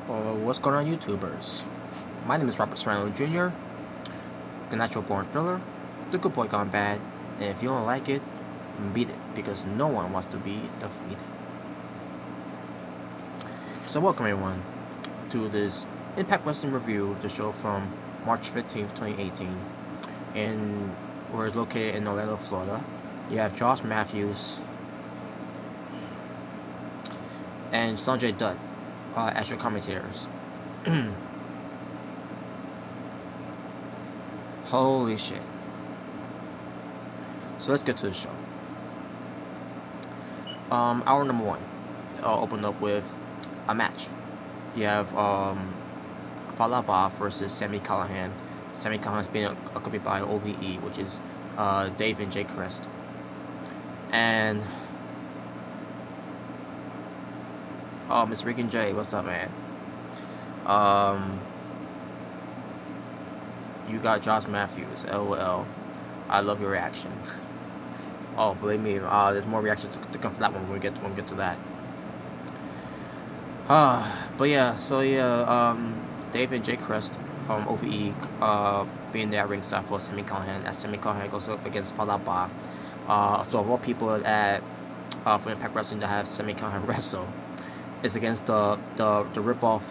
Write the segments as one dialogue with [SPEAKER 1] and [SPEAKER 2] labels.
[SPEAKER 1] What's going on, YouTubers? My name is Robert Serrano Jr., the natural born thriller, the good boy gone bad, and if you don't like it, beat it, because no one wants to be defeated. So welcome everyone to this Impact Wrestling review, the show from March 15th, 2018, and where it's located in Orlando, Florida. You have Josh Matthews and Sanjay Dutt as your commentators. Holy shit. So let's get to the show. Hour number one. I'll open up with a match. You have Fallah Bahh versus Sami Callihan. Sami Callihan's being accompanied by OVE, which is Dave and Jake Crest. And Miss Rick and Jay, what's up, man? You got Josh Matthews, LOL. I love your reaction. Oh, believe me, there's more reactions to come for that one when we get to that. But yeah, so yeah, Dave and Jake Crest from OVE being there at ringside for Sami Callihan as Sami Callihan goes up against Fallah Bahh. So of all people at for Impact Wrestling to have Sami Callihan wrestle is against the ripoff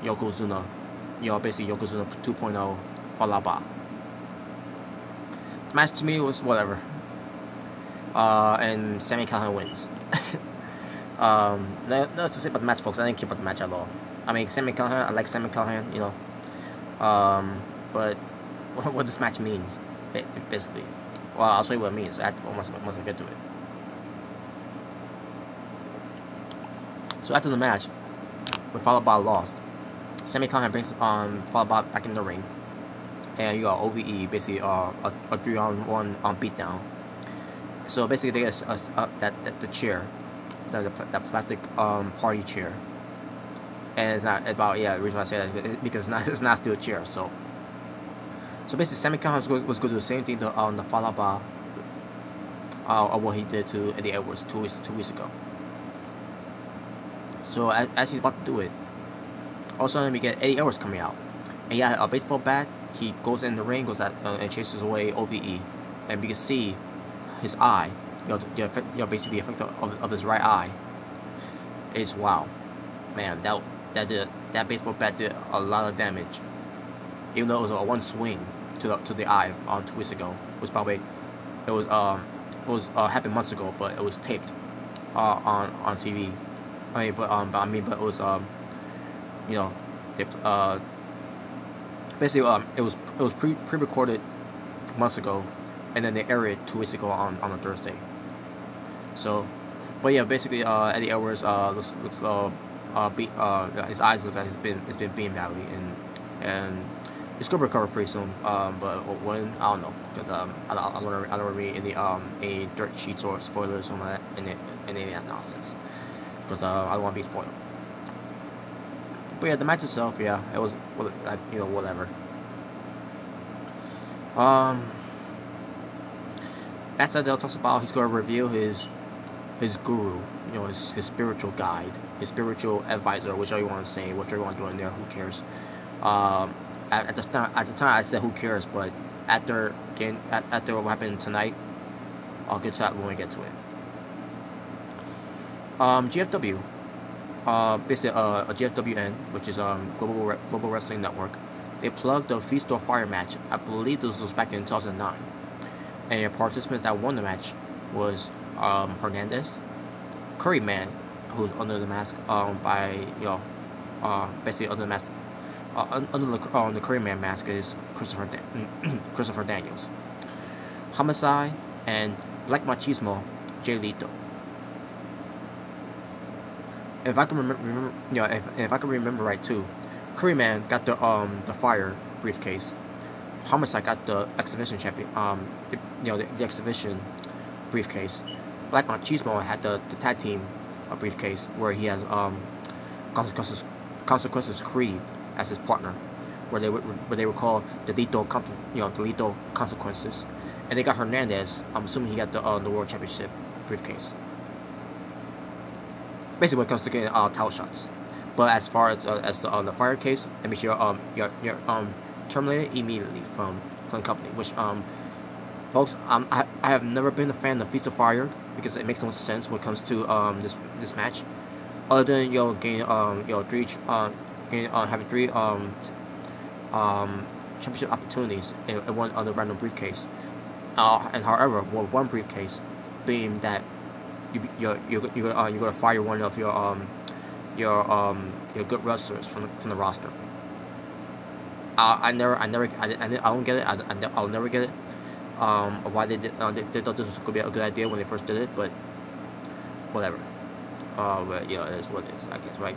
[SPEAKER 1] Yokozuna, basically Yokozuna 2.0 Fallah Bahh. The match to me was whatever. And Sami Callihan wins. Let's just say about the match, folks. I didn't care about the match at all. I mean, Sami Callihan, I like Sami Callihan, but what this match means, basically. Well, I'll show you what it means once I get to it. So after the match, when Fallah Bahh lost, Sami Callihan brings Fallah Bahh back in the ring, and you got OVE basically a 3-on-1 beatdown. So basically, they get the chair, that plastic party chair, and it's not about the reason why I say that because it's not still a chair. So basically, Sami Callihan was going to do the same thing on the Fallah Bahh, of what he did to Eddie Edwards 2 weeks ago. So as he's about to do it, all of a sudden we get Eddie Edwards coming out, and he had a baseball bat. He goes in the ring, goes out and chases away OVE, and we can see his eye, basically the effect of his right eye is wow, man. That baseball bat did a lot of damage, even though it was a one swing to the eye on 2 weeks ago. It was happened months ago, but it was taped on TV. But it was they basically it was pre-recorded months ago, and then they aired it 2 weeks ago on a Thursday. So, but yeah, basically Eddie Edwards looks his eyes look like it's been beaten badly, and it's gonna recover pretty soon. But when, I don't know, because I don't want to read any dirt sheets or spoilers or that and any of that nonsense, because I don't want to be spoiled. But yeah, the match itself, it was whatever. Matt Sydal talks about he's going to reveal his guru, his spiritual guide, his spiritual advisor, whichever you want to say, whichever you want to do in there, who cares? At the time I said who cares, but after what happened tonight, I'll get to that when we get to it. GFW, basically a GFWN, which is Global Wrestling Network. They plugged the Feast or Fire match. I believe this was back in 2009. And the participants that won the match was Hernandez, Curry Man, who's under the mask basically under the mask, under the Curry Man mask is Christopher Daniels, Homicide, and Black Machismo, Jay Lethal. If I can remember, if I can remember right too, Curry Man got the Fire briefcase. Homicide got the exhibition champion, the exhibition briefcase. Black Machismo had the tag team briefcase where he has Consequences Creed as his partner, where they were called the Lethal Consequences, and they got Hernandez. I'm assuming he got the World Championship briefcase. Basically, when it comes to getting title shots. But as far as the fire case, let me sure you're terminated immediately from the company. Which folks, I have never been a fan of Feast of Fire because it makes no sense when it comes to this match, other than getting having three championship opportunities in one other random briefcase. And however, one briefcase being that you're gonna fire one of your good wrestlers from the roster. I don't get it. I'll never get it. Why they thought this was gonna be a good idea when they first did it, but whatever. But yeah, it is what it is, I guess, right?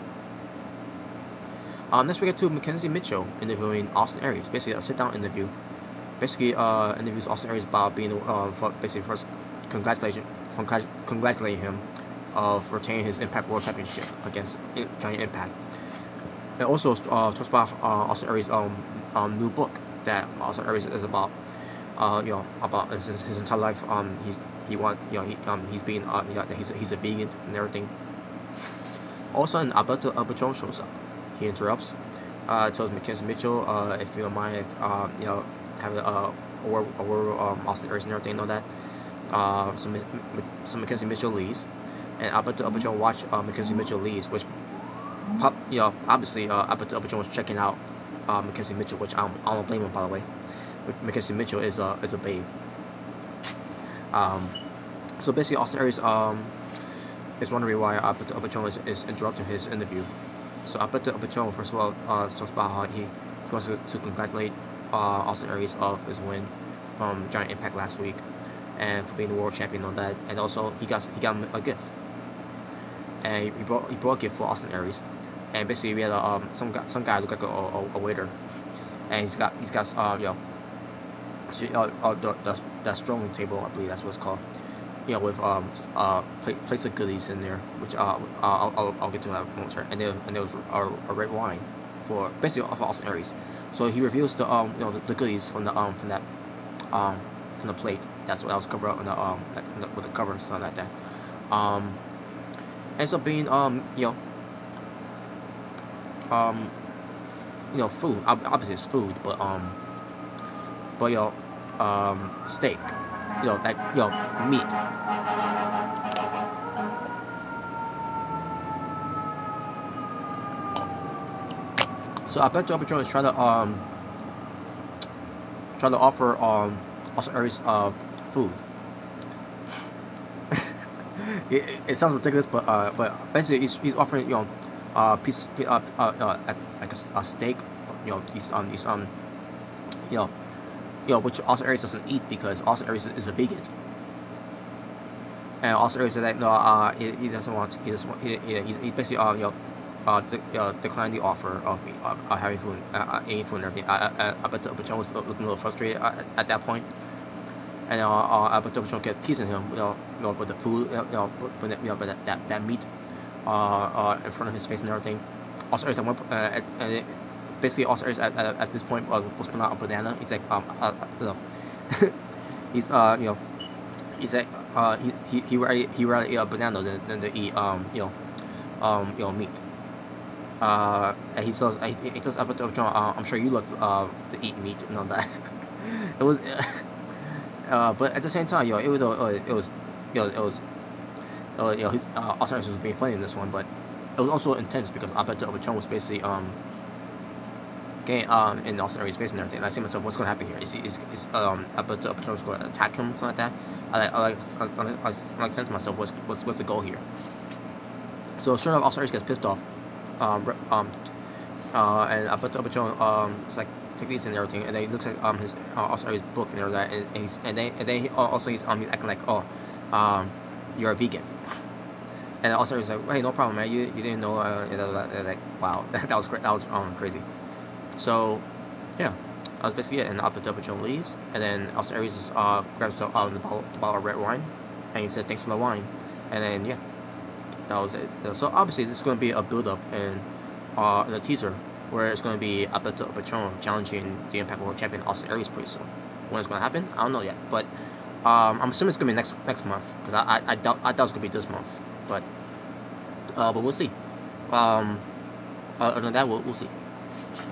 [SPEAKER 1] Next we get to Mackenzie Mitchell interviewing Austin Aries, basically a sit-down interview. Basically, interviews Austin Aries about being basically first congratulating him of retaining his Impact World Championship against Giant Impact. It also talks about Austin Aries' new book that Austin Aries is about. About his entire life. He's being he's a vegan and everything. All of a sudden, Alberto El Patron shows up. He interrupts, tells Mackenzie Mitchell, if you don't mind, have a word Austin Aries and everything, and all that. So Mackenzie Mitchell leaves, and Alberto El Patron watch Mackenzie Mitchell leaves, which, obviously, Alberto El Patron was checking out Mackenzie Mitchell, which I don't blame him, by the way. Mackenzie Mitchell is a babe. So basically, Austin Aries is wondering why Alberto El Patron is interrupting his interview. So Alberto El Patron, first of all, talks about how he wants to congratulate Austin Aries of his win from Giant Impact last week, and for being the world champion on that. And also he got him a gift, and he brought a gift for Austin Aries. And basically we had some guy look like a waiter, and he's got that strolling table, I believe that's what it's called. With plates of goodies in there, which I'll get to that momentarily. And there was a red wine for basically of Austin Aries. So he reveals the the goodies from the plate. That's what I was covered up in the with the cover, something like that. Ends up being food. Obviously it's food, but steak. Meat. So Alberto El Patron is trying to offer Austin Aries food. it sounds ridiculous, but basically he's offering piece like a steak. Which Austin Aries doesn't eat because Austin Aries is a vegan. And Austin Aries said that no, he doesn't want. He basically declined the offer of having food, eating food and everything. I bet El Patron was looking a little frustrated at that point. And Alberto El Patron kept teasing him, with the food, but that meat, in front of his face and everything. Austin Aries at one and basically Austin Aries at this point was putting out a banana. He's like he's he's like he rather eat a banana than to eat meat. And he tells Alberto El Patron, I'm sure you love to eat meat and all that. It was. But at the same time, Austin Aries was being funny in this one, but it was also intense because Alberto El Patron was basically getting in Austin Aries' face and everything. And I see myself, what's going to happen here? Is Alberto El Patron going to attack him, something like that? I like saying to myself, what's the goal here? So sure enough, Austin Aries gets pissed off, and Alberto El Patron is like, take these and everything, and then he looks at his Austin Aries' book and everything, and then he's acting like, you're a vegan. And Austin Aries like, hey, no problem, man. You didn't know, like, wow, that was great. That was crazy. So yeah, that was basically it. And Alberto El Patron leaves, and then Austin Aries grabs the bottle of red wine, and he says thanks for the wine, and then yeah, that was it. So obviously this is going to be a build up in the teaser, where it's going to be Alberto El Patron challenging the Impact World Champion Austin Aries pretty soon. When it's going to happen, I don't know yet, but I'm assuming it's going to be next month, because I doubt it's going to be this month, but we'll see. Other than that, we'll see.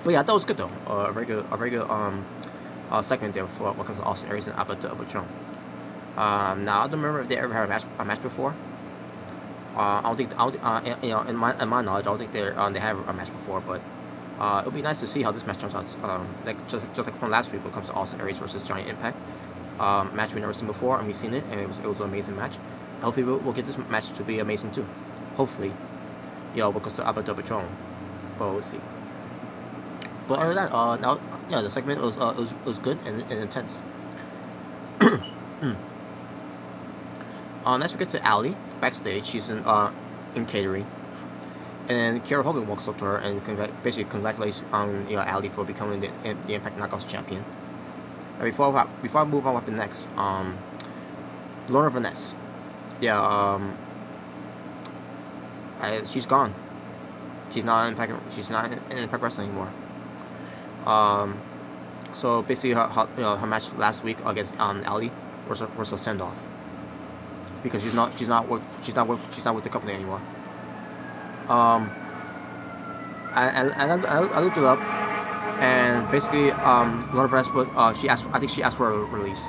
[SPEAKER 1] But yeah, I thought it was good though. A very good segment there for what comes to Austin Aries and Alberto Patron. Now I don't remember if they ever had a match before. I don't think you know in my knowledge, I don't think they have a match before, but it'll be nice to see how this match turns out. Like just like from last week when it comes to Austin Aries versus Giant Impact, match we've never seen before, and we've seen it, and it was an amazing match. Hopefully we'll get this match to be amazing too. Hopefully, you know, because to Alberto Patron, but we'll see. But other than that, now yeah, the segment was good and intense. Next we get to Allie backstage. She's in catering, and Kiera Hogan walks up to her and basically congratulates Allie for becoming the Impact Knockouts champion. And before I move on with the next, Lorna Vanessa, yeah, she's gone. She's not in Impact Wrestling anymore. So basically, her match last week against Allie was a send off because she's not with the company anymore. I looked it up, and basically, Lorna Vanessa, I think she asked for a release.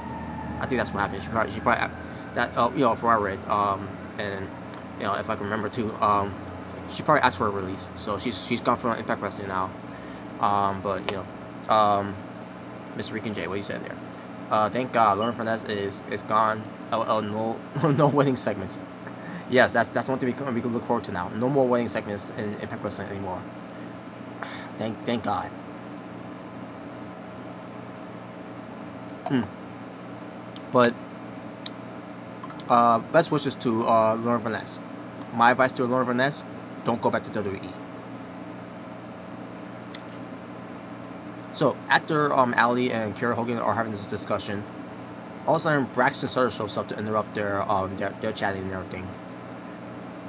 [SPEAKER 1] I think that's what happened. She probably that from what I read, and if I can remember too, she probably asked for a release. So she's gone from Impact Wrestling now. But Mr. Rican J, what you said there. Thank God, Lorna Vanessa is gone. No wedding segments. Yes, that's one thing we can look forward to now. No more wedding segments in Impact Wrestling anymore. Thank God. But best wishes to Lorna Vanessa. My advice to Lorna Vanessa: don't go back to WWE. So after Allie and Kiera Hogan are having this discussion, all of a sudden Braxton Sutter shows up to interrupt their chatting and everything.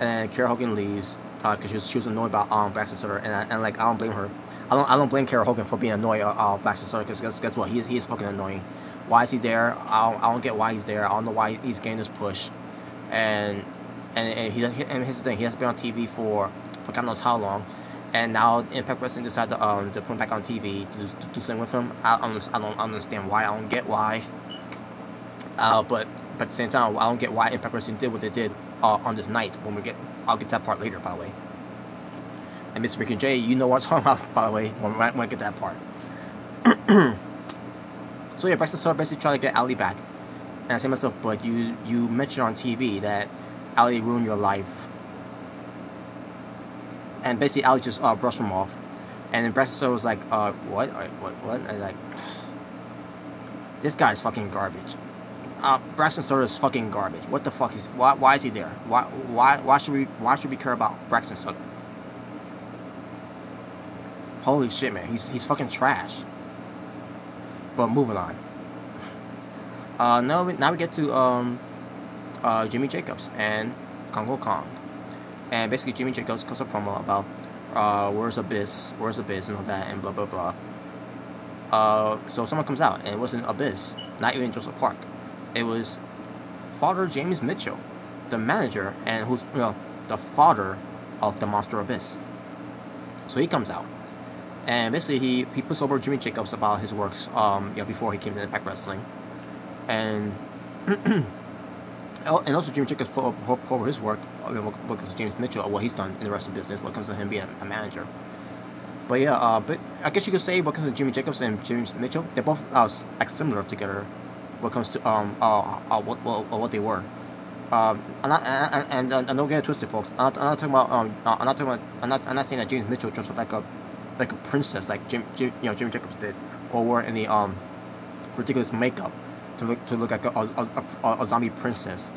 [SPEAKER 1] And Kiera Hogan leaves because she was annoyed about Braxton Sutter, and like I don't blame her. I don't blame Kiera Hogan for being annoyed about Braxton Sutter because guess what, he is fucking annoying. Why is he there? I don't get why he's there. I don't know why he's getting this push, and here's the thing, he has been on TV for God knows how long. And now Impact Wrestling decided to put him back on TV to do something with him. I don't understand why. I don't get why. But at the same time, I don't get why Impact Wrestling did what they did on this night. I'll get to that part later, by the way. And Mr. Rican J, you know what I'm talking about, by the way, when I get that part. So yeah, Braxton Sutter basically trying to get Allie back. And I say to myself, but you mentioned on TV that Allie ruined your life. And basically, Allie just brushed him off, and then Braxton Sutter was like, what? And like, this guy's fucking garbage. Braxton Sutter is fucking garbage. What the fuck is? Why is he there? Why should we care about Braxton Sutter? Holy shit, man, he's fucking trash. But moving on. Now we get to Jimmy Jacobs and Kongo Kong. And basically, Jimmy Jacobs cuts a promo about where's Abyss, and all that, and blah blah blah. So someone comes out, and it wasn't Abyss, not even Joseph Park. It was Father James Mitchell, the manager, and who's the father of the Monster Abyss. So he comes out, and basically he puts over Jimmy Jacobs about his works before he came to Impact Wrestling, and. And also Jimmy Jacobs put over his work because James Mitchell, what he's done in the wrestling business when it comes to him being a manager. But yeah, but I guess you could say when it comes to Jimmy Jacobs and James Mitchell, they're both like similar together when it comes to what they were. And don't get it twisted, folks. I'm not saying that James Mitchell dressed like a princess like Jimmy Jacobs did, or wore any ridiculous makeup to look like a zombie princess.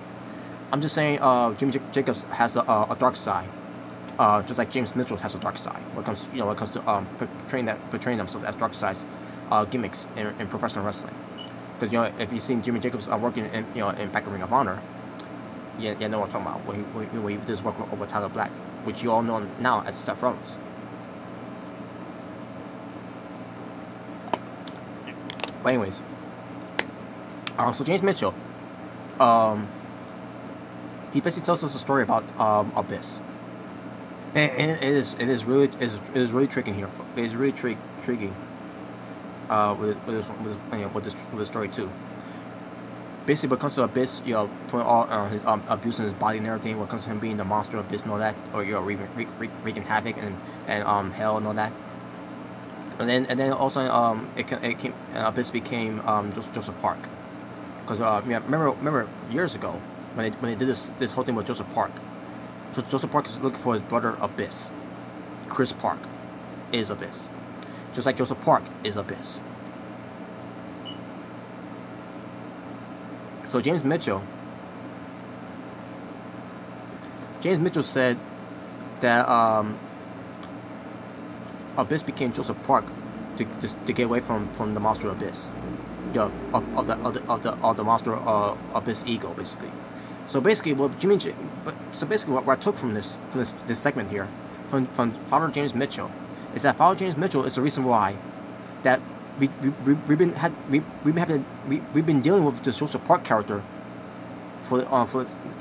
[SPEAKER 1] I'm just saying Jimmy Jacobs has a dark side, just like James Mitchell has a dark side when it comes to portraying themselves as dark sides gimmicks in professional wrestling. Because if you've seen Jimmy Jacobs working in Back in Ring of Honor, you know what I'm talking about. When he did his work with Tyler Black, which you all know now as Seth Rollins. But anyways. So James Mitchell, he basically tells us a story about Abyss, And it is really tricking here. It is really intriguing. With this story too. Basically, when it comes to Abyss, putting all his abuse in his body and everything. When it comes to him being the monster of Abyss and all that, or wreaking havoc and hell and all that. And then also it came Abyss became Joseph Park, because remember years ago when they did this whole thing with Joseph Park. So Joseph Park is looking for his brother Abyss. Chris Park is Abyss, just like Joseph Park is Abyss. So James Mitchell said that Abyss became Joseph Park to get away from the monster Abyss, of the monster Abyss ego, basically. So basically, what I took from this segment here, from Father James Mitchell, is that Father James Mitchell is the reason why that we've been dealing with this Joseph Park character for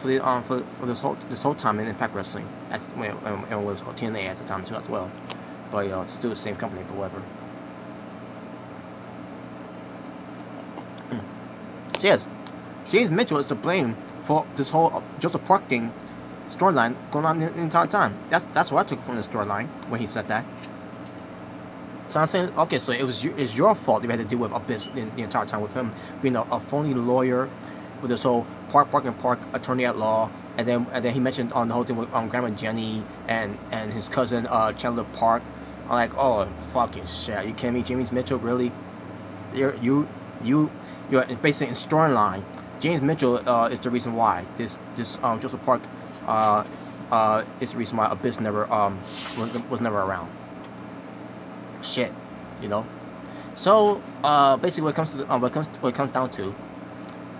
[SPEAKER 1] this whole time in Impact Wrestling. And it was called TNA at the time too as well, but still the same company, but whatever. So yes, James Mitchell is to blame for this whole Joseph Park thing storyline going on the entire time. That's what I took from the storyline when he said that. So I'm saying, okay, so it's your fault you had to deal with Abyss the entire time, with him being a phony lawyer, with this whole Park attorney at law, and then he mentioned on the whole thing with Grandma Jenny and his cousin Chandler Park. I'm like, oh fucking shit, are you kidding me, James Mitchell? Really? You're basically in storyline. James Mitchell is the reason why this Joseph Park is the reason why Abyss never was never around. Shit, So basically, what it comes down to,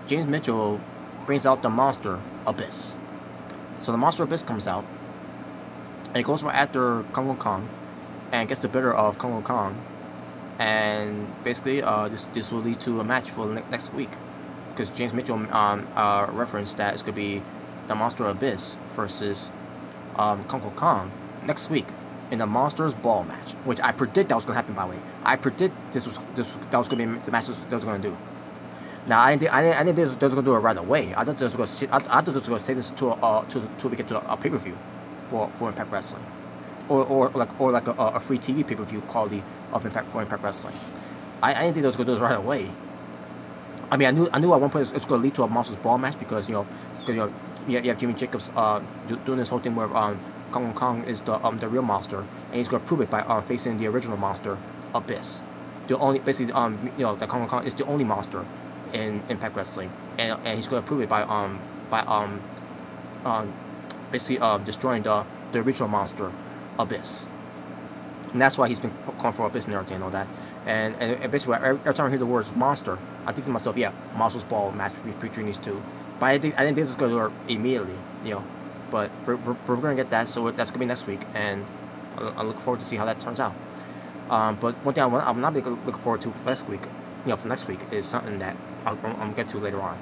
[SPEAKER 1] James Mitchell brings out the monster Abyss. So the monster Abyss comes out, and it goes right after Kong and gets the better of Kong, and basically this will lead to a match for next week, because James Mitchell referenced that it's gonna be the monster Abyss versus Kong next week in the Monsters Ball match, which I predict that was going to happen. By the way, I predict that was going to be the match they was going to do. Now I didn't think they was going to do it right away. I thought they was going to I thought they was going to say this to we get to a pay-per-view for Impact Wrestling, or like a free TV pay-per-view quality of Impact Wrestling. I didn't think they was going to do this right away. I mean, I knew at one point it's going to lead to a Monsters Ball match, because you have Jimmy Jacobs doing this whole thing where Kong is the real monster, and he's gonna prove it by facing the original monster Abyss. The only basically that Kong is the only monster in Impact Wrestling, and he's gonna prove it by basically destroying the original monster Abyss. And that's why he's been calling for Abyss and everything and all that. And basically every time I hear the words monster, I think to myself, yeah, Monsters Ball match featuring these two. But I didn't think this was gonna do it immediately, But we're going to get that, so that's going to be next week, and I look forward to see how that turns out. But one thing I'm not looking forward to for next week, is something that I'm going to get to later on.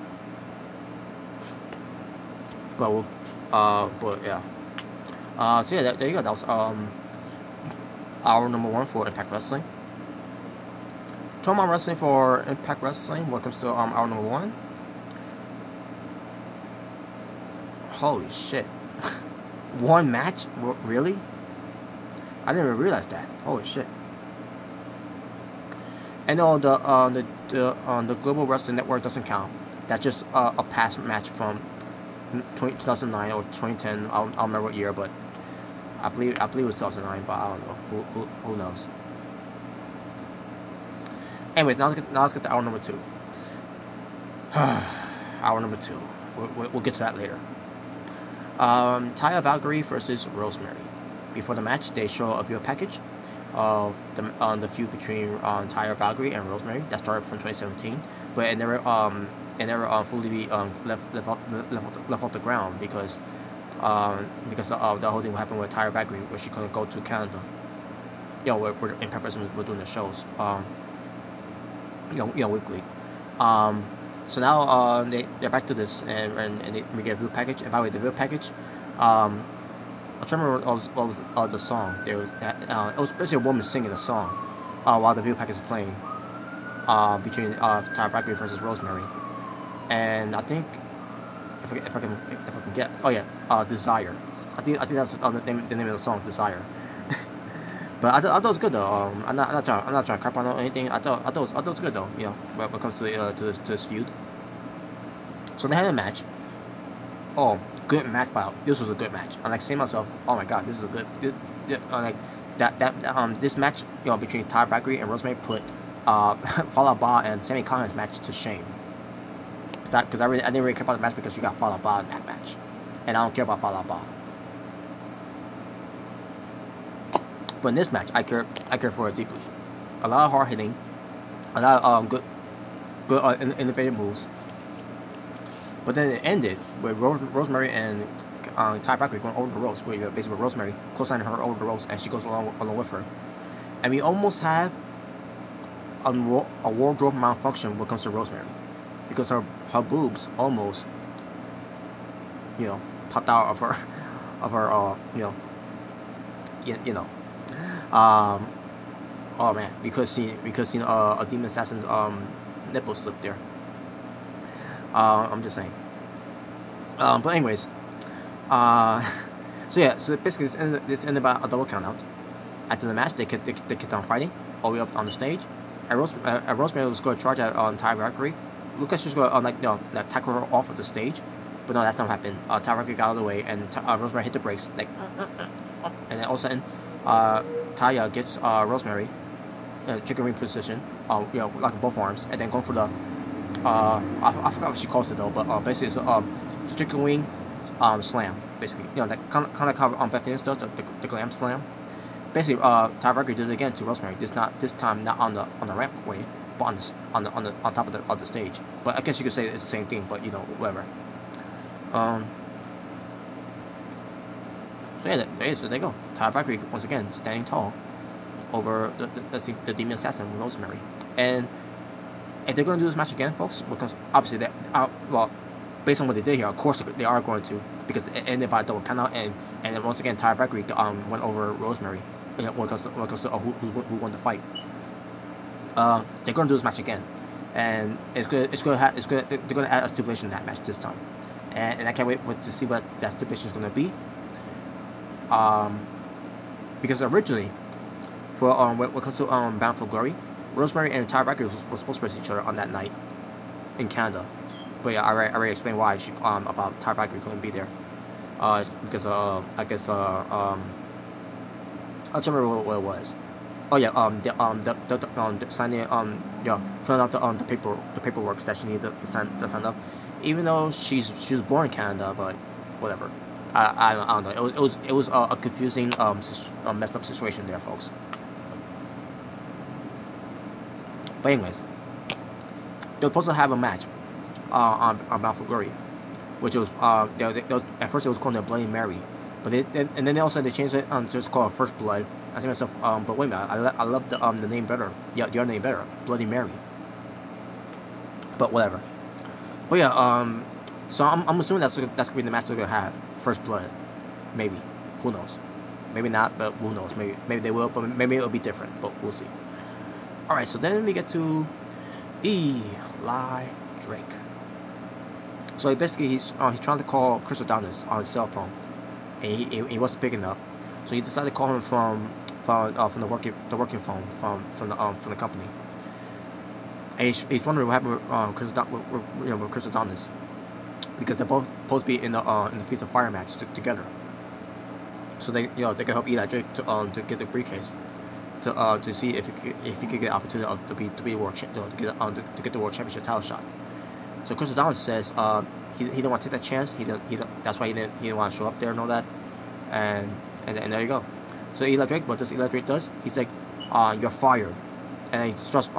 [SPEAKER 1] But yeah. So yeah, there you go. That was hour number 1 for Impact Wrestling. 12-man wrestling for Impact Wrestling. Welcome to hour number 1. Holy shit. One match? Really? I didn't even realize that. Holy shit. And no, the Global Wrestling Network doesn't count. That's just a past match from 2009 or 2010. I don't remember what year, but I believe it was 2009, but I don't know. Who knows? Anyways, now let's get to hour number 2. Hour number 2. We'll get to that later. Taya Valkyrie versus Rosemary. Before the match, they show a video package of the feud between Taya Valkyrie and Rosemary that started from 2017, but it never fully left off the ground because of the whole thing what happened with Taya Valkyrie, where she couldn't go to Canada. Where Impact Wrestling was doing the shows. Weekly. So now they're back to this, and we get a video package. And by the way, the video package I'm trying to remember what was the song. It was basically a woman singing a song while the video package is playing between Tyra Banks versus Rosemary. And I think if I can get, oh yeah, Desire. I think that's the name of the song, Desire. But I thought it was good though. I'm not trying to crap on or anything. I thought it was good though. You know, when it comes to to this feud. So they had a match. Oh, good match! Wow, this was a good match. I'm like saying to myself, oh my god, this is a good. Like this match, you know, between Tyra Banks and Rosemary put Fallah Bahh and Sami Callihan's match to shame. Because I didn't really care about the match because you got Fallah Bahh in that match, and I don't care about Fallah Bahh. But in this match, I care for it deeply. A lot of hard hitting, a lot of good innovative moves. But then it ended with Rosemary and Tyra Banks going over the ropes. Where basically Rosemary close-signing her over the ropes, and she goes along with her. And we almost have a wardrobe malfunction when it comes to Rosemary, because her boobs almost, you know, popped out of her you know. Oh man, because a demon assassin's nipple slipped there. I'm just saying. But anyways, so yeah, so basically this ended by a double countout. After the match, they kept on fighting all the way up on the stage. And Rosemary was going to charge at Tyra Banks. Lucas just going to tackle her off of the stage, but no, that's not what happened. Tyra Banks got out of the way, and Rosemary hit the brakes and then all of a sudden, Taya gets Rosemary chicken wing position, you know, like both arms, and then going for the I forgot what she calls it though, but basically it's a chicken wing slam, basically, you know, that kind of how Beth Phoenix does the glam slam. Basically, Tyra Banks did it again to Rosemary. This time not on the ramp way, but on top of the stage. But I guess you could say it's the same thing, but you know, whatever. So yeah, so there you go. Tyra Banks once again standing tall over the demon assassin Rosemary. And if they're going to do this match again, folks, because obviously well, based on what they did here, of course they are going to, because it ended by a double countout, and then once again Tyra Banks went over Rosemary. You know, when it comes to who won the fight. They're going to do this match again, and they're going to add a stipulation in that match this time, and I can't wait to see what that stipulation is going to be. Because originally, for when it comes to Bound for Glory, Rosemary and Tyra Banks were supposed to face each other on that night in Canada, but yeah, I already explained why about Tyra Banks couldn't be there, because I guess I don't remember what it was. Oh yeah, the signing, yeah, filling out the paperwork that she needed to sign up. Even though she was born in Canada, but whatever. I don't know. It was a confusing, messed up situation there, folks. But anyways, they were supposed to have a match, on Bound for Glory, which was at first it was called the Bloody Mary, but and then also they changed it to just call it First Blood. I said to myself, but wait a minute, I love the name better. Yeah, your name better, Bloody Mary. But whatever. But yeah, so I'm assuming that's gonna be the match they're gonna have, First Blood, maybe. Who knows? Maybe not, but who knows? Maybe they will, but maybe it'll be different. But we'll see. All right, so then we get to Eli Drake. So he's trying to call Chris Adonis on his cell phone, and he wasn't picking up. So he decided to call him from the working phone from the company. And he's wondering what happened with Chris Adonis, because they're both supposed to be in the Feast of Fire match together. So they can help Eli Drake to get the briefcase, to see if he could get the opportunity to be world to get the world championship title shot. So Chris Adonis says he didn't want to take that chance. That's why he didn't want to show up there and all that. And there you go. So Eli Drake, what does Eli Drake does? He's like, you're fired, and he starts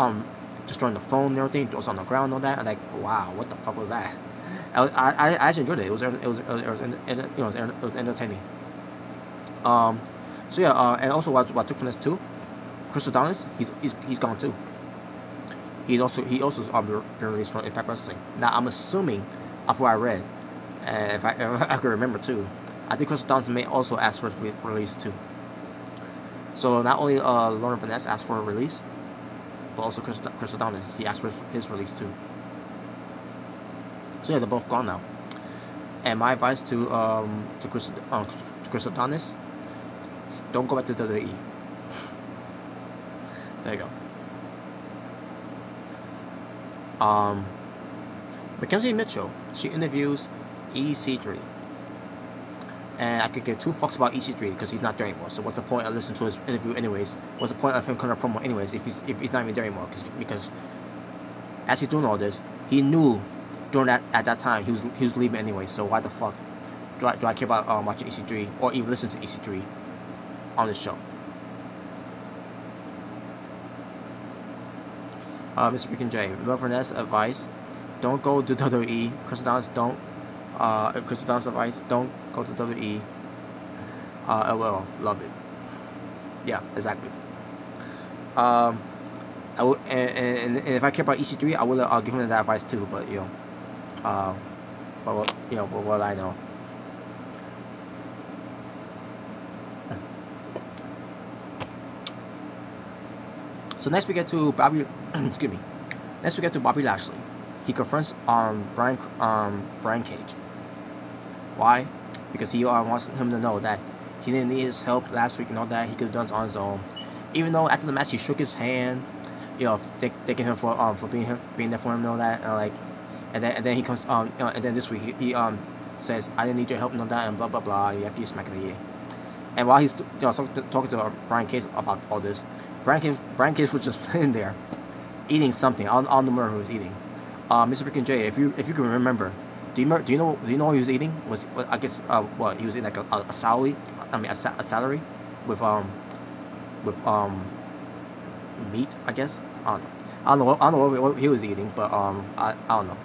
[SPEAKER 1] destroying the phone and everything, throws on the ground and all that. I'm like, wow, what the fuck was that? I actually enjoyed it. It was entertaining. So yeah, and also what took from this too, Chris Adonis, he's gone too. He also been released from Impact Wrestling. Now I'm assuming, after what I read, and if I can remember too, I think Chris Adonis may also ask for his release too. So not only Lauren Vaness asked for a release, but also Chris Adonis, he asked for his release too. So yeah, they're both gone now. And my advice to Chris Adonis, don't go back to WWE. There you go. Mackenzie Mitchell, she interviews EC3. And I could get 2 fucks about EC3 because he's not there anymore. So what's the point of listening to his interview anyways? What's the point of him cutting a promo anyways if he's not even there anymore? Because as he's doing all this, he knew at that time he was leaving anyway. So why the fuck do I care about watching EC3 or even listen to EC3 on this show? Mr. Freaking J, Vaness advice: don't go to WWE. Chris Adonis, don't. Chris Adonis advice: don't go to WWE. LOL, love it. Yeah, exactly. I would, and if I care about EC3, I'll give him that advice too. But but what I know. So next we get to Bobby. Excuse me. Next we get to Bobby Lashley. He confronts Brian Cage. Why? Because he wants him to know that he didn't need his help last week and all that. He could have done it on his own. Even though after the match he shook his hand, thanking him for being there for him and all that, and then he comes and then this week he says, I didn't need your help and all that, and blah blah blah. You have to use smack of the year. And while he's talking to Brian Cage about all this, Brian Cage was just sitting there eating something. I don't remember who was eating. Mr. Freaking J, if you can remember, do you know what he was eating? I guess what he was eating, like a salary. I mean a salary with meat, I guess. I don't know what he was eating, but I don't know.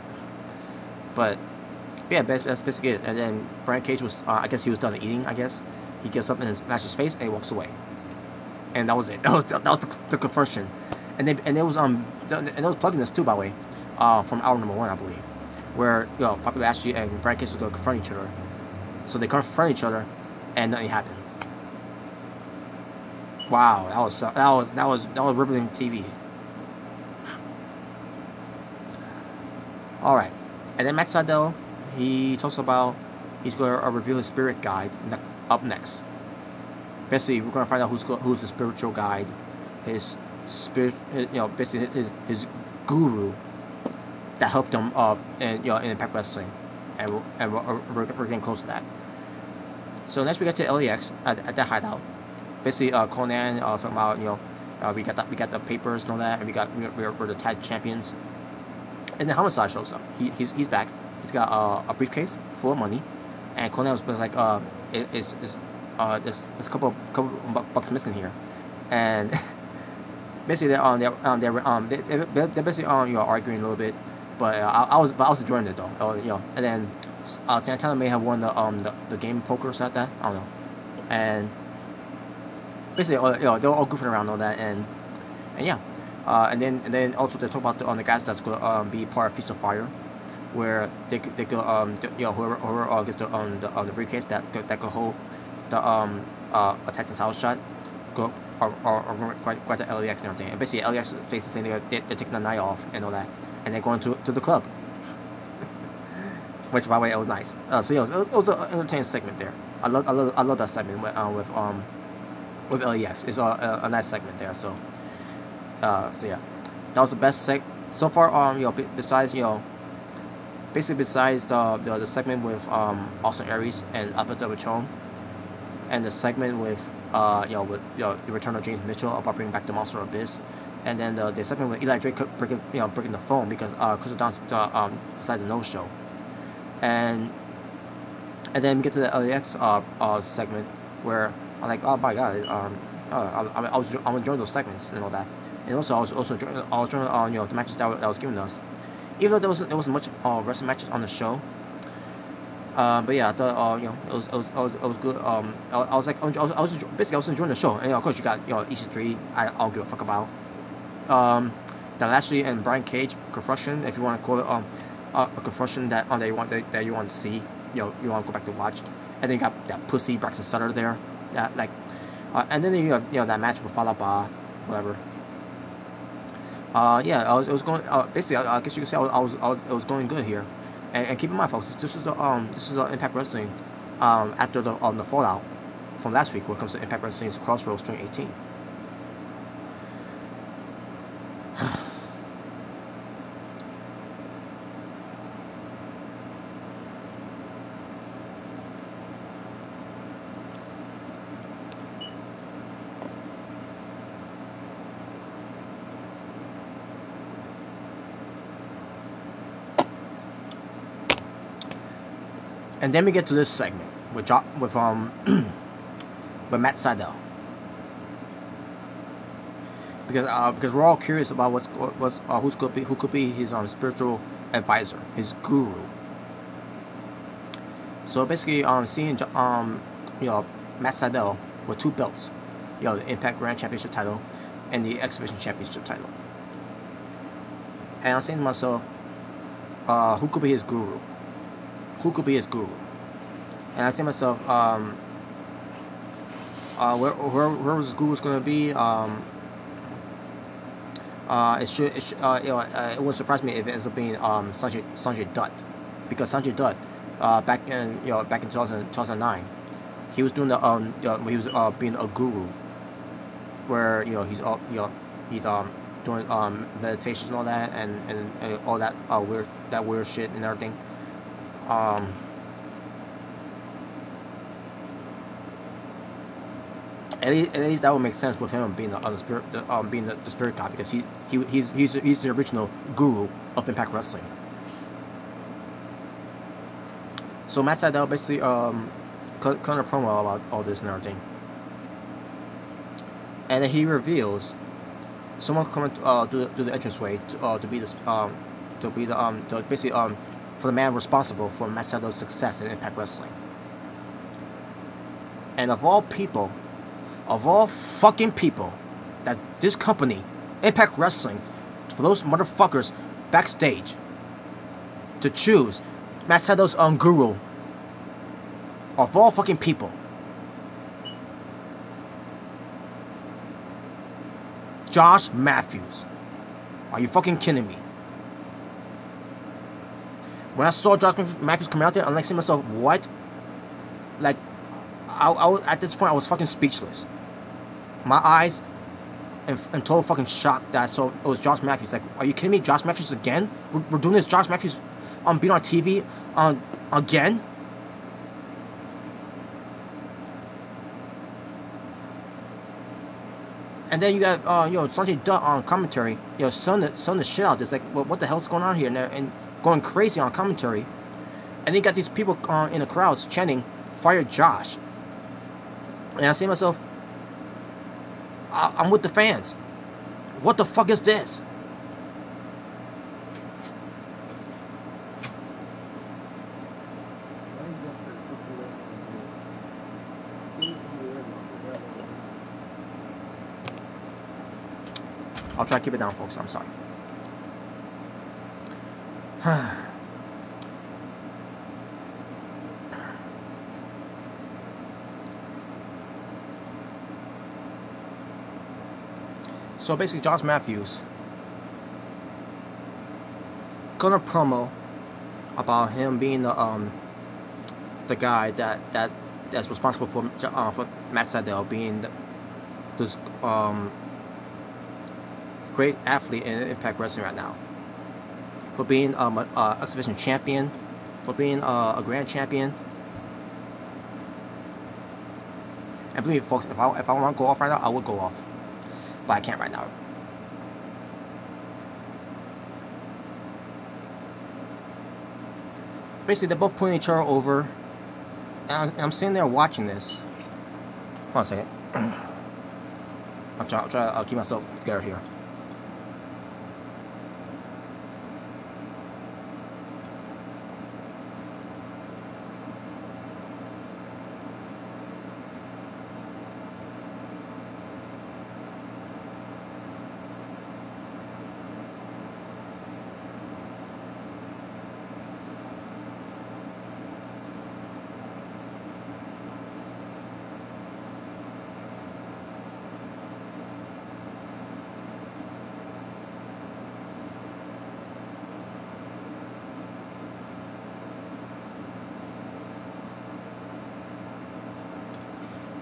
[SPEAKER 1] But yeah, that's basically it. And then Brian Cage was I guess he was done eating. I guess he gets up and smashes his face and he walks away. And that was it. That was the confrontation. And it was plugging this too, by the way, from hour number 1, I believe, where Bobby Lashley and Brian Cage go confront each other. So they confront each other, and nothing happened. Wow, that was riveting TV. All right, and then Matt Sydal, he talks about he's going to reveal his spirit guide up next. Basically, we're going to find out who's the spiritual guide, his spirit, basically his guru that helped him in Impact Wrestling, and we're getting close to that. So next we get to LAX at that hideout. Basically, Conan talking about we got the papers and all that, and we're the tag champions. And then Homicide shows up. He's back. He's got a briefcase full of money, and Conan was like, there's a couple bucks missing here, and basically they're basically arguing a little bit, but I was enjoying it though. And then Santana may have won the game poker or something like that. I don't know, and basically they're all goofing around and all that, and yeah, and then also they talk about the guys that's gonna be part of Feast of Fire, where they could whoever gets the briefcase that could hold the attack and title shot go or quite the LAX and everything. And basically LAX is basically saying they're taking the night off and all that, and they're going to the club. Which, by the way, it was nice. So yeah, it was an entertaining segment there. I love that segment with LAX. It's a nice segment there. So yeah, that was the best so far. Besides basically besides the segment with Austin Aries and Alberto Patron, and the segment with the return of James Mitchell about bringing back the Monster Abyss, and then the segment with Eli Drake breaking the phone because Chris Adonis decided to no show, and then we get to the LAX segment where I'm like, oh my god, I'm enjoying those segments and all that, and also I was enjoying the matches that was giving us, even though there wasn't much wrestling matches on the show. But yeah, I thought it was good. I was enjoying the show, and of course you got EC3. I don't give a fuck about. The Lashley and Brian Cage confrontation, if you want to call it a confrontation that you want to see, you want to go back to watch. and then you got that pussy Braxton Sutter there, that like, and then you know that match with Falaba, whatever. Yeah, it was going. Basically, I guess you could say it was going good here, and keep in mind, folks, this is the Impact Wrestling, after the fallout from last week when it comes to Impact Wrestling's Crossroads 2018. And then we get to this segment with with Matt Sydal, because we're all curious about who could be his spiritual advisor, his guru. So basically, seeing you know, Matt Sydal with 2 belts, you know, the Impact Grand Championship title and the Exhibition Championship title, and I'm saying to myself, who could be his guru? Who could be his guru? And I say to myself, where his guru is going to be, it wouldn't surprise me if it ends up being Sanjay Dutt, because Sanjay Dutt, back in 2009, he was doing he was being a guru, where he's doing meditations and all that, and all that weird shit and everything. At least that would make sense with him being the spirit guy, because he's the original guru of Impact Wrestling. So Matt Sydal basically cut a promo about all this and everything, and then he reveals someone coming through the entranceway to be basically for the man responsible for Matt Sydal's success in Impact Wrestling. And of all fucking people, that this company, Impact Wrestling, for those motherfuckers backstage to choose Matt Sydal's guru, of all fucking people, Josh Matthews. Are you fucking kidding me? When I saw Josh Matthews come out there, I'm like saying to myself, what? Like, I at this point I was fucking speechless. My eyes in total fucking shock that I saw it was Josh Matthews. Like, are you kidding me? Josh Matthews again? We're doing this Josh Matthews being on TV again? And then you got Sanjay Dutt on commentary, selling the shit out. It's like, what the hell's going on here? And going crazy on commentary. And then you got these people in the crowds chanting, "Fire Josh." And I say to myself, I'm with the fans. What the fuck is this? I'll try to keep it down, folks. I'm sorry. So basically, Josh Matthews cut a promo about him being the guy that's responsible for Matt Sydal being this great athlete in Impact Wrestling right now, for being a exhibition champion, for being a grand champion. And believe me, folks, if I want to go off right now, I would go off, but I can't right now. Basically, they're both pulling each other over, and I'm sitting there watching this. Hold on a second. I'll try to keep myself together here.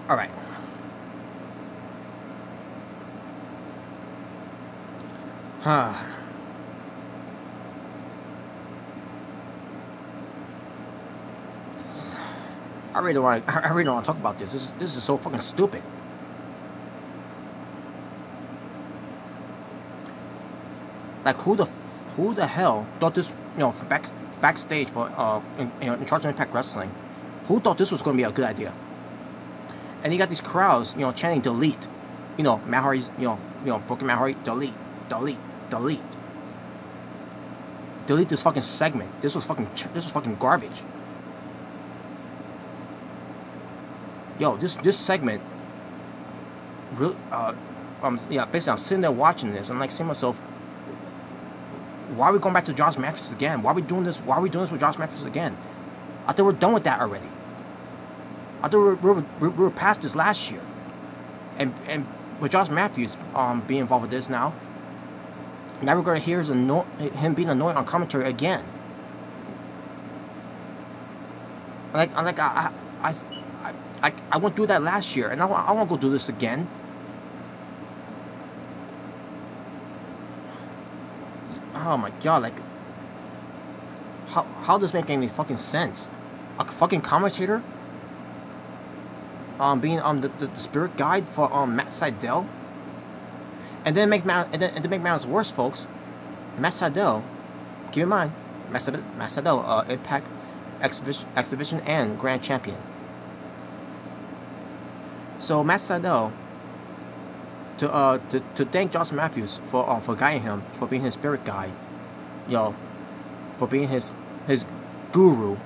[SPEAKER 1] All right. Huh. I really don't want. I really don't want to talk about this. This is so fucking stupid. Like who the hell thought this? For backstage for in charge of Impact Wrestling, who thought this was going to be a good idea? And you got these crowds, chanting delete. Matt Hardy's, Broken Matt Hardy, delete, delete, delete. Delete this fucking segment. This was fucking garbage. Yo, this segment really basically I'm sitting there watching this and like saying to myself, why are we going back to Josh Matthews again? Why are we doing this with Josh Matthews again? I thought we're done with that already. I thought we were past this last year. And with Josh Matthews being involved with this now we're gonna hear him being annoying on commentary again. I went through that last year, and I want to go do this again. Oh my god, like, how does this make any fucking sense? A fucking commentator being the spirit guide for Matt Sydal, and then make matters worse, folks. Matt Sydal, keep in mind, Matt Sydal, Impact X Division and Grand Champion. So Matt Sydal, to thank Josh Matthews for guiding him, for being his spirit guide, for being his guru,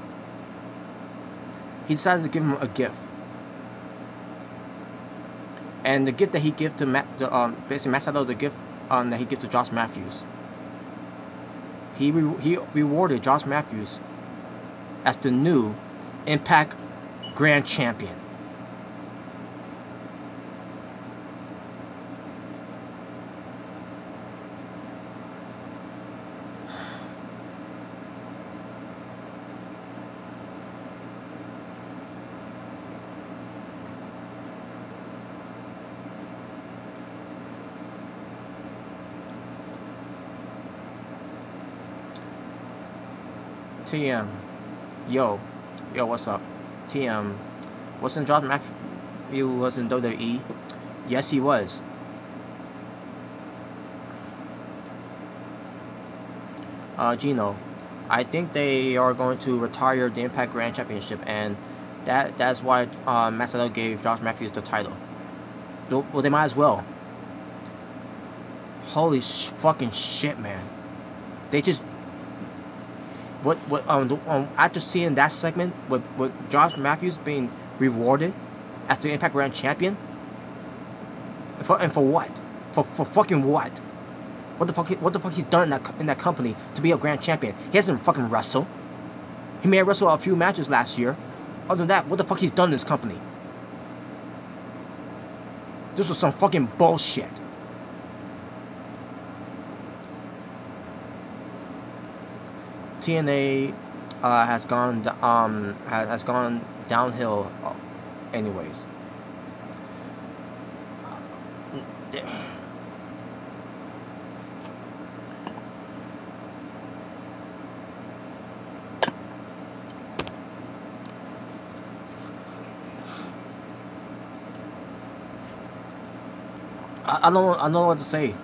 [SPEAKER 1] he decided to give him a gift. And the gift that he gave to basically Matt Sydal, the gift that he gave to Josh Matthews, he rewarded Josh Matthews as the new Impact Grand Champion. TM, yo, what's up? TM, wasn't Josh Matthews in WWE? Yes, he was. Gino, I think they are going to retire the Impact Grand Championship, and that's why Matt Sydal gave Josh Matthews the title. Well, they might as well. Holy fucking shit, man! They just. After seeing that segment with Josh Matthews being rewarded as the Impact Grand Champion, for what? For fucking what? What the fuck he's done in that company to be a Grand Champion? He hasn't fucking wrestled. He may have wrestled a few matches last year. Other than that, what the fuck he's done in this company? This was some fucking bullshit. TNA has gone downhill, anyways. I don't know what to say.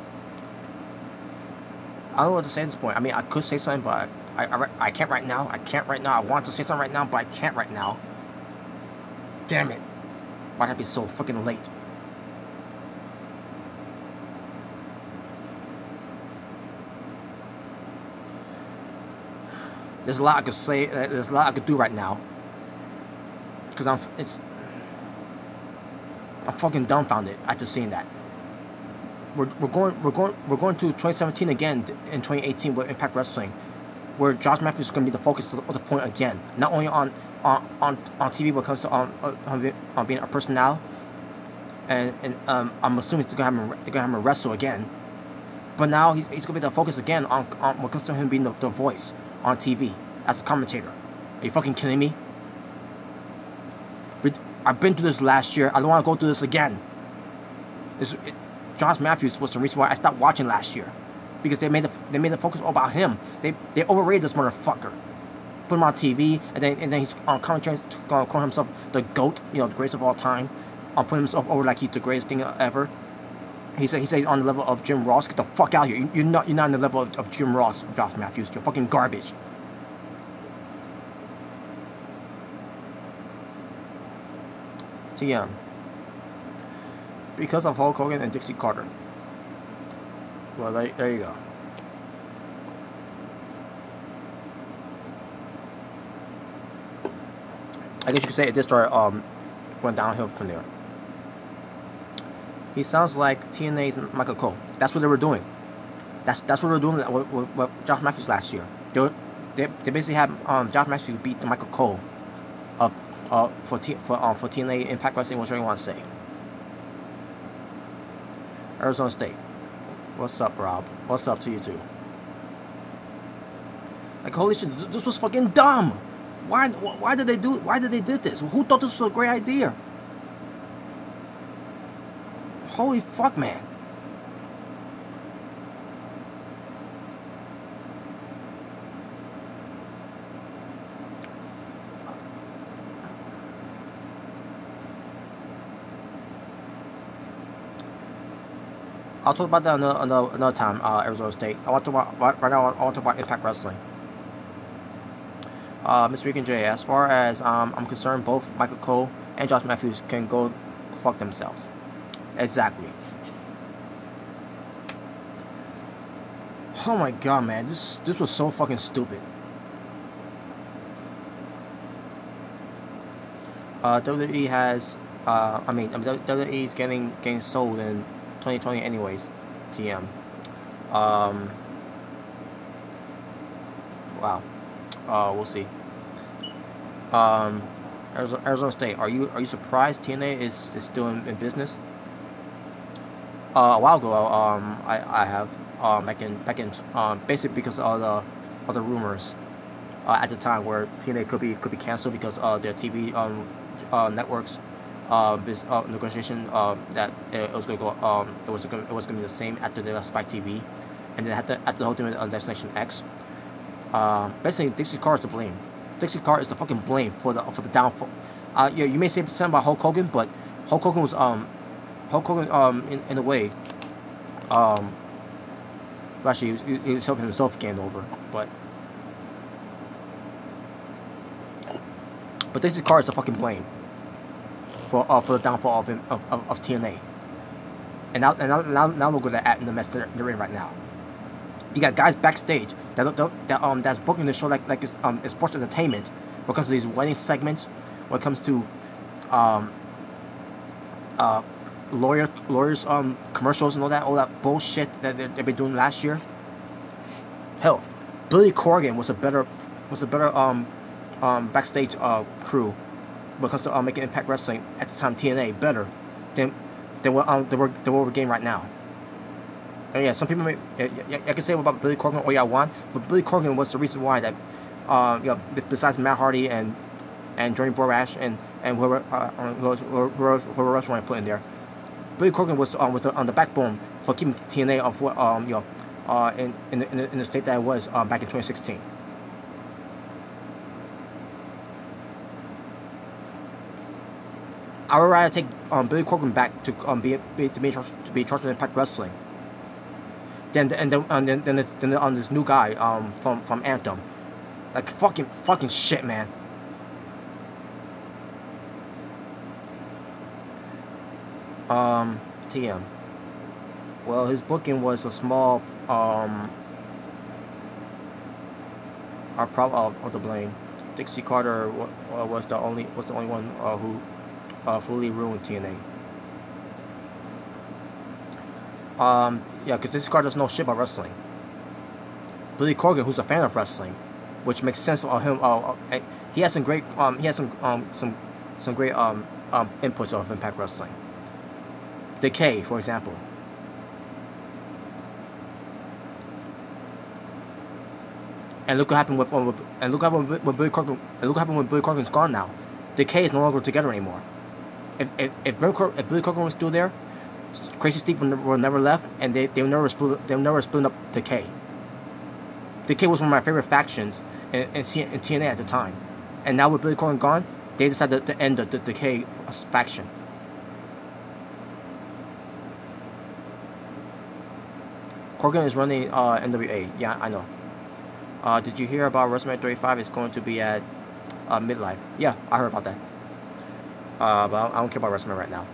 [SPEAKER 1] I don't know what to say at this point. I mean, I could say something, but I can't right now. I want to say something right now, but I can't right now. Damn it. Why'd I be so fucking late? There's a lot I could say. There's a lot I could do right now. Because I'm fucking dumbfounded after seeing that. We're going to 2017 again in 2018 with Impact Wrestling, where Josh Matthews is going to be the focus of the point again. Not only on TV when it comes to on being a person now, and I'm assuming they're gonna have him wrestle again, but now he's going to be the focus again on when it comes to him being the voice on TV as a commentator. Are you fucking kidding me? I've been through this last year. I don't want to go through this again. Josh Matthews was the reason why I stopped watching last year, because they made the focus all about him. They overrated this motherfucker. Put him on TV, and then he's on commentary calling himself the GOAT, the greatest of all time. Putting himself over like he's the greatest thing ever. He said he's on the level of Jim Ross. Get the fuck out of here. You're not on the level of Jim Ross, Josh Matthews. You're fucking garbage. TM. Because of Hulk Hogan and Dixie Carter. Well, there you go. I guess you could say this story went downhill from there. He sounds like TNA's Michael Cole. That's what they were doing. That's what they were doing with Josh Matthews last year. They basically had Josh Matthews beat the Michael Cole for TNA Impact Wrestling. Whatever you want to say. Arizona State. What's up, Rob? What's up to you too? Like, holy shit, this was fucking dumb. Why did they do this? Who thought this was a great idea? Holy fuck, man. I'll talk about that another time, Arizona State. I want to talk about, right now, I want to talk about Impact Wrestling. Mr. Rican J, as far as I'm concerned, both Michael Cole and Josh Matthews can go fuck themselves. Exactly. Oh my god, man, this was so fucking stupid. WWE has, WWE is getting sold in 2020 anyways. TM. Wow. We'll see. Arizona State. Are you surprised TNA is still in business? A while ago, I have back in basically because of the rumors at the time where TNA could be canceled because their TV networks negotiation that it was gonna go it was gonna be the same after they left Spike TV, and then after the whole thing with Destination X. Basically, Dixie Carter is to blame. Dixie Carter is the fucking blame for the downfall. Yeah, you may say something about Hulk Hogan, but Hulk Hogan was in a way actually he was helping himself gain over, but Dixie Carter is the fucking blame for the downfall of TNA. And now look at that in the mess they're in right now. You got guys backstage that's booking the show like it's sports entertainment because of these wedding segments when it comes to lawyers commercials and all that bullshit that they've been doing last year. Hell, Billy Corgan was a better backstage crew because of making Impact Wrestling at the time TNA better than what we're getting right now. And yeah, some people I can say about Billy Corgan all you want, but Billy Corgan was the reason why that besides Matt Hardy and Johnny Borash and whoever else want to put in there, Billy Corgan was on the backbone for keeping TNA of what in the state that it was back in 2016. I would rather take Billy Corgan back to be in charge of Impact Wrestling than on this new guy from Anthem. Like fucking shit, man. TM. Well, his booking was a small problem of the blame. Dixie Carter was the only one who fully ruined TNA. Yeah, because Dixie Carter doesn't know shit about wrestling. Billy Corgan, who's a fan of wrestling, which makes sense of him. He has some great some great inputs of Impact Wrestling. Decay, for example. And look what happened with Billy Corgan. And look what happened when Billy Corgan's gone now. Decay is no longer together anymore. If Billy Corgan was still there, Crazy Steve would never left, and they'll never split up Decay. Decay was one of my favorite factions in TNA at the time, and now with Billy Corgan gone, they decided to end the Decay faction. Corgan is running NWA. Yeah, I know. Did you hear about WrestleMania 35? It's going to be at Midlife. Yeah, I heard about that. But I don't care about WrestleMania right now.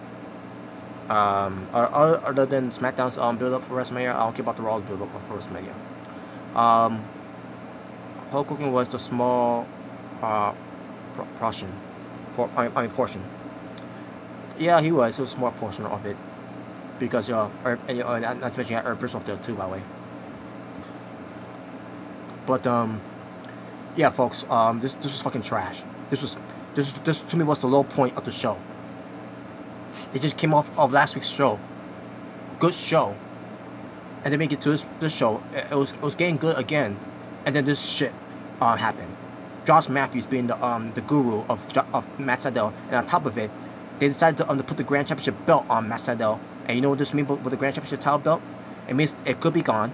[SPEAKER 1] Other than SmackDown's build up for WrestleMania, I don't care about the Raw build up for WrestleMania. Hulk Hogan was the small portion. Portion. Yeah, he was. It was a small portion of it. Because not to mention Eric Bischoff there too, by the way. But yeah, folks. This was fucking trash. This to me was the low point of the show. They just came off of last week's show. Good show. And they make it to this show. It was getting good again. And then this shit happened. Josh Matthews being the guru of Matt Sydal. And on top of it, they decided to put the Grand Championship belt on Matt Sydal. And you know what this means with the Grand Championship title belt? It means it could be gone.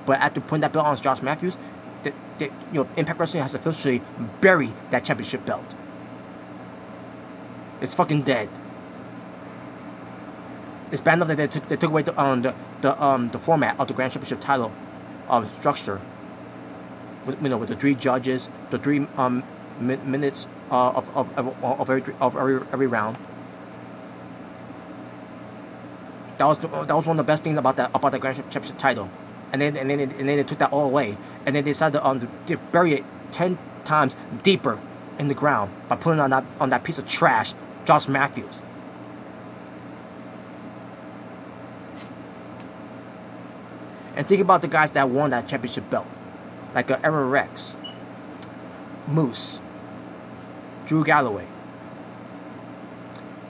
[SPEAKER 1] But after putting that belt on Josh Matthews, Impact Wrestling has officially buried that championship belt. It's fucking dead. It's bad enough that they took away the format of the Grand Championship title structure. With the 3 judges, the 3 minutes of every round. That was one of the best things about the Grand Championship title, and then they took that all away, and then they decided to bury it 10 times deeper in the ground by putting on that piece of trash, Josh Matthews. And think about the guys that won that championship belt, like Aaron Rex, Moose, Drew Galloway.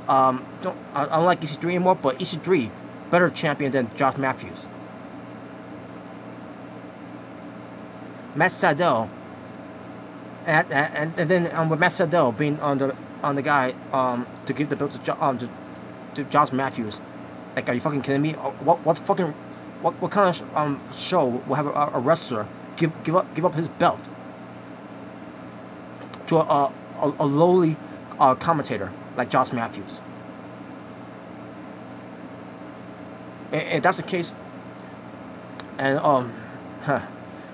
[SPEAKER 1] I don't like EC3 anymore, but EC3 better champion than Josh Matthews. Matt Sydal, and then with Matt Sydal being on the guy to give the belt to Josh Matthews, like, are you fucking kidding me? What kind of show will have a wrestler give up his belt to a lowly commentator like Josh Matthews? And that's the case. And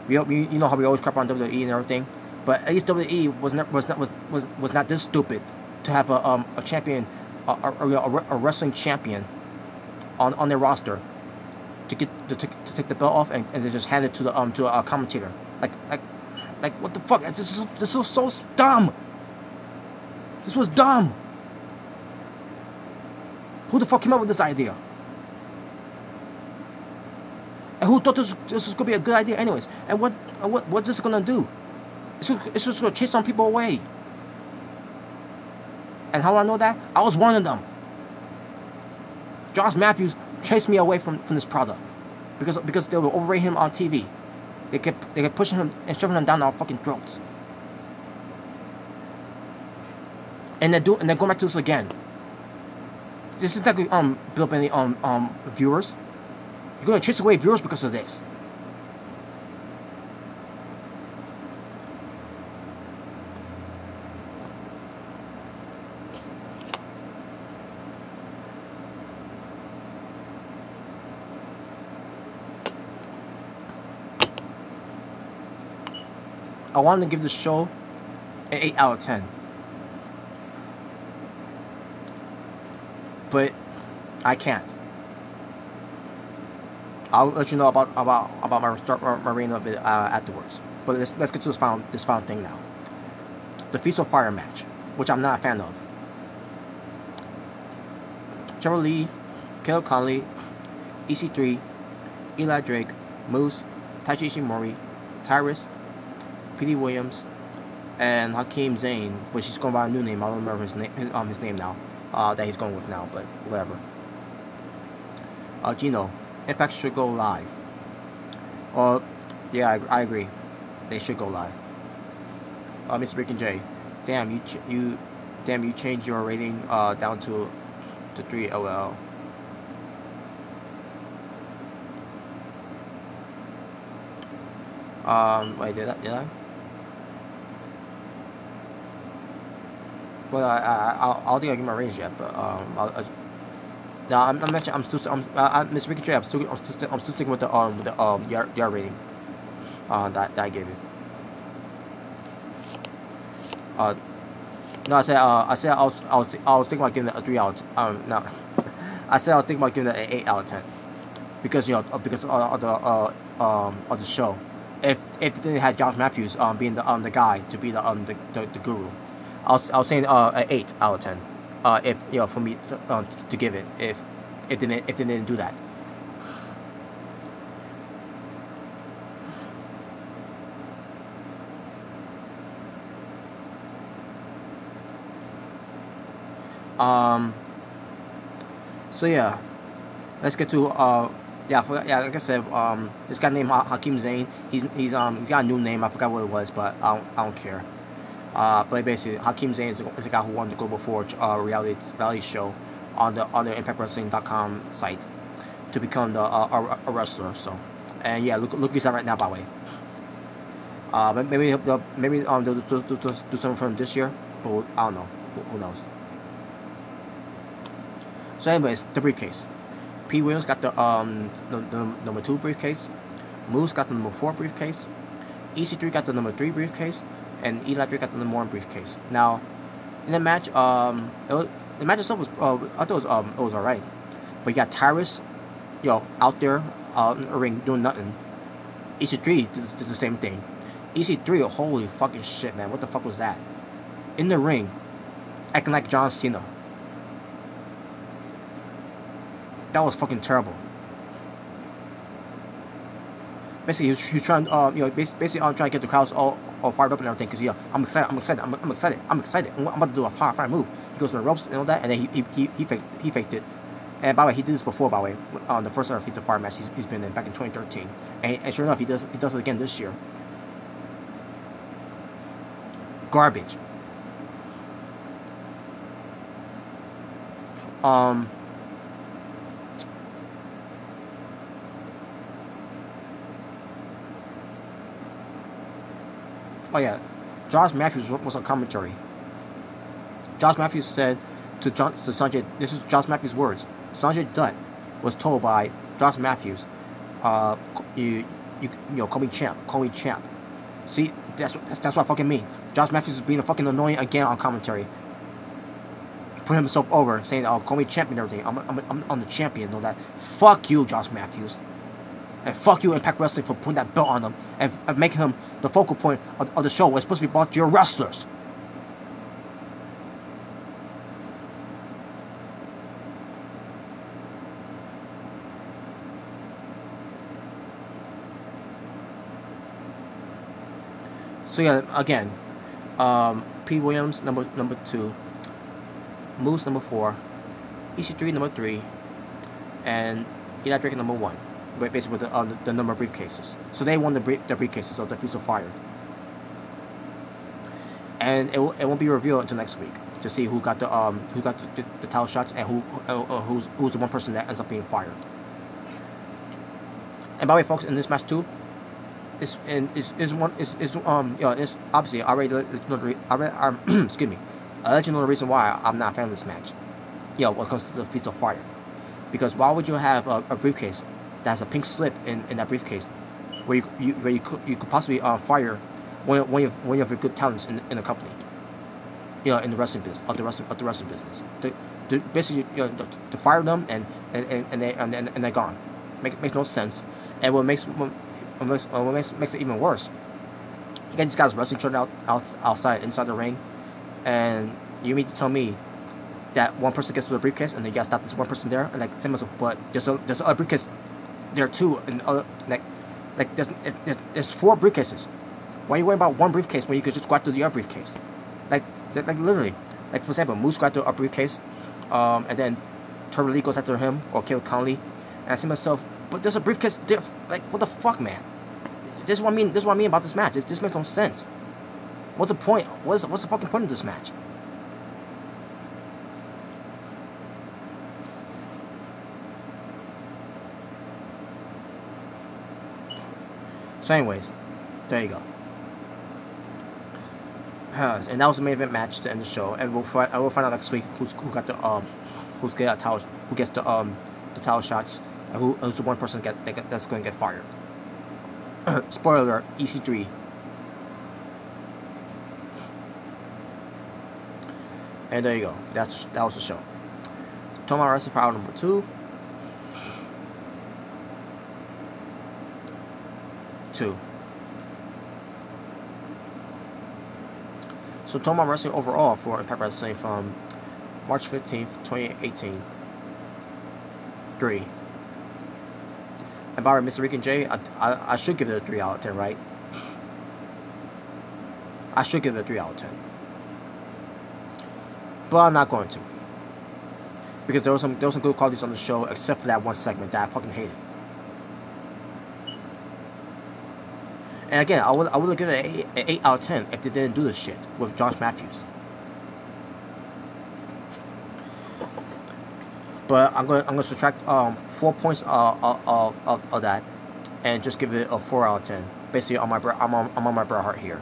[SPEAKER 1] you know how we always crap on WWE and everything, but at least WWE was not this stupid to have a champion, a wrestling champion on their roster to take the belt off and then just hand it to a commentator. Like what the fuck? This was so dumb. This was dumb. Who the fuck came up with this idea? And who thought this was gonna be a good idea anyways? And what this is gonna do? It's just gonna chase some people away. And how do I know that? I was one of them. Josh Matthews chased me away from this product because they were overrating him on TV. They kept pushing him and shoving him down our fucking throats. And they're going back to this again. This is not gonna build up any viewers. You're gonna chase away viewers because of this. I wanted to give this show an 8 out of 10. But I can't. I'll let you know about my reign of it afterwards. But let's get to this final thing now. The Feast of Fire match, which I'm not a fan of. Trevor Lee, Caleb Conley, EC3, Eli Drake, Moose, Taiji Ishimori, Tyrus, P.D. Williams, and Hakeem Zayn, which he's going by a new name. I don't remember his name now. That he's going with now, but whatever. Gino, Impact should go live. Yeah, I agree. They should go live. Mr. Rick and Jay, damn you changed your rating down to to 3 LL. Wait, did I? Well, I don't think I get my range yet, but no, I'm mentioning I'm still Miss Ricky J. I'm still sticking with the yard rating that I gave it. No, I said I was thinking about giving it a 3 out. No, I said I was thinking about giving it an 8 out of 10 because because of the show. If they didn't have Josh Matthews being the guy to be the guru, I was saying an 8 out of 10. If for me to give it if they didn't do that. So yeah, let's get to like I said, this guy named Hakeem Zayn. He's got a new name. I forgot what it was, but I don't care. But basically, Hakeem Zayn is the guy who won the Global Forge reality show on the ImpactWrestling.com site to become a wrestler. So, and yeah, look who's at right now, by the way. Maybe they'll do something for him this year, but I don't know. Who knows? So, anyways, the briefcase. P. Williams got the number 2 briefcase. Moose got the number 4 briefcase. EC3 got the number 3 briefcase, and Eli Drake got the number 1 briefcase. Now, in the match, the match itself was I thought it was alright, but you got Tyrus, out there in the ring doing nothing. EC3 did the same thing. EC3, holy fucking shit, man, what the fuck was that? In the ring, acting like John Cena. That was fucking terrible. Basically, he was trying, basically trying to get the crowds all fired up and everything. Cause I'm excited. I'm excited. I'm about to do a fire move. He goes to the ropes and all that, and then he faked it. And by the way, he did this before. By the way, on the first ever Feast of Fire match he's been in back in 2013, and sure enough, he does it again this year. Garbage. Oh yeah, Josh Matthews was on commentary. Josh Matthews said to Sanjay, this is Josh Matthews' words. Sanjay Dutt was told by Josh Matthews, you call me champ. See, that's what I fucking mean. Josh Matthews is being fucking annoying again on commentary. Put himself over, saying, "Oh, call me champion and everything. I'm the champion." And all that. Fuck you, Josh Matthews. And fuck you, Impact Wrestling, for putting that belt on him and making him the focal point of the show. It's supposed to be about your wrestlers. So yeah, again, P. Williams number 2, Moose number 4, EC3 number 3, and Eli Drake number 1. Basically with the number of briefcases. So they won the briefcases of the Feast of Fire. And it won't be revealed until next week to see who got the title shots and who's the one person that ends up being fired. And by the way, folks, in this match too, it's obviously excuse me, I let you know the reason why I'm not a fan of this match. When it comes to the Feast of Fire, because why would you have a briefcase that has a pink slip in that briefcase, where you could possibly fire one of your good talents in the company, in the wrestling business of the wrestling business, to basically to fire them and they're gone. Makes no sense. And what makes it even worse, you get these guys wrestling each other outside inside the ring, and you mean to tell me that one person gets to the briefcase and then you gotta stop this one person there, and like same as but there's a briefcase there too, and there's 4 briefcases. Why are you worrying about one briefcase when you could just go after the other briefcase? Like literally, like for example, Moose go after a briefcase, and then Trevor Lee goes after him, or Caleb Conley, and I see myself, but there's a briefcase there. Like, what the fuck, man? This is what I mean about this match. This makes no sense. What's the point? What's the fucking point of this match? So anyways, there you go. And that was the main event match to end the show. And I will find out next week who gets the title shots, and who's the one person that's going to get fired. Spoiler alert: EC3. And there you go. That was the show. Toma Wrestling for hour number 2. 2. So Toma Wrestling overall for Impact Wrestling from March 15th, 2018. 3. And by Mr. Rick and Jay, I should give it a 3 out of 10, right? I should give it a 3 out of 10. But I'm not going to. Because there was some good qualities on the show, except for that one segment that I fucking hated. And again, I would have given it an 8 out of 10 if they didn't do this shit with Josh Matthews. But I'm gonna subtract 4 points of that, and just give it a 4 out of 10. Basically, I'm on my Bret Hart here.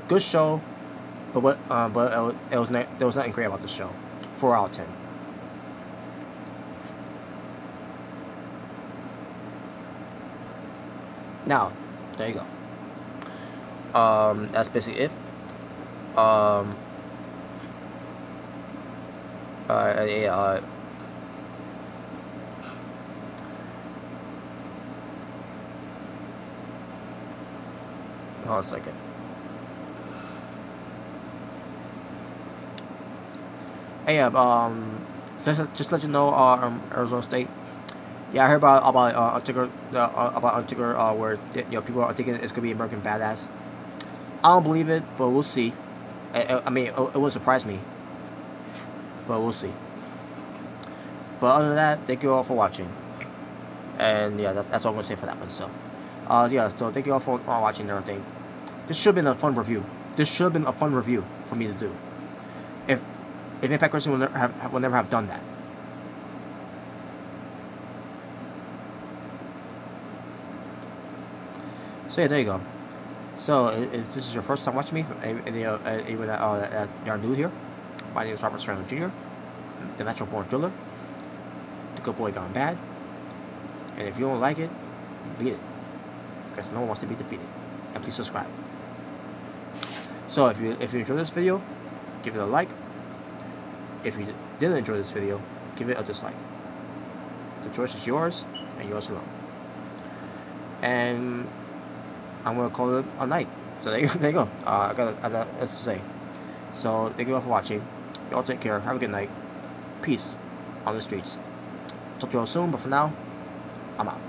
[SPEAKER 1] Good show, but there was nothing great about the show. 4 out of 10. Now, there you go. That's basically it. Hold on a second. Hey, just to let you know, Arizona State. Yeah, I heard about Undertaker, where people are thinking it's gonna be American Badass. I don't believe it, but we'll see. I mean, it wouldn't surprise me, but we'll see. But other than that, thank you all for watching, and yeah, that's all I'm gonna say for that one. So, yeah, so thank you all for watching and everything. This should have been a fun review. This should have been a fun review for me to do. If Impact Wrestling will never have done that. So yeah, there you go. So if this is your first time watching me, anyone that are new here, my name is Robert Serrano Jr., the natural born driller, the good boy gone bad, and if you don't like it, beat it, because no one wants to be defeated. And please subscribe. So if you enjoyed this video, give it a like. If you didn't enjoy this video, give it a dislike. The choice is yours and yours alone. And I'm gonna call it a night. So there you go. I got to say. So thank you all for watching. Y'all take care. Have a good night. Peace on the streets. Talk to you all soon. But for now, I'm out.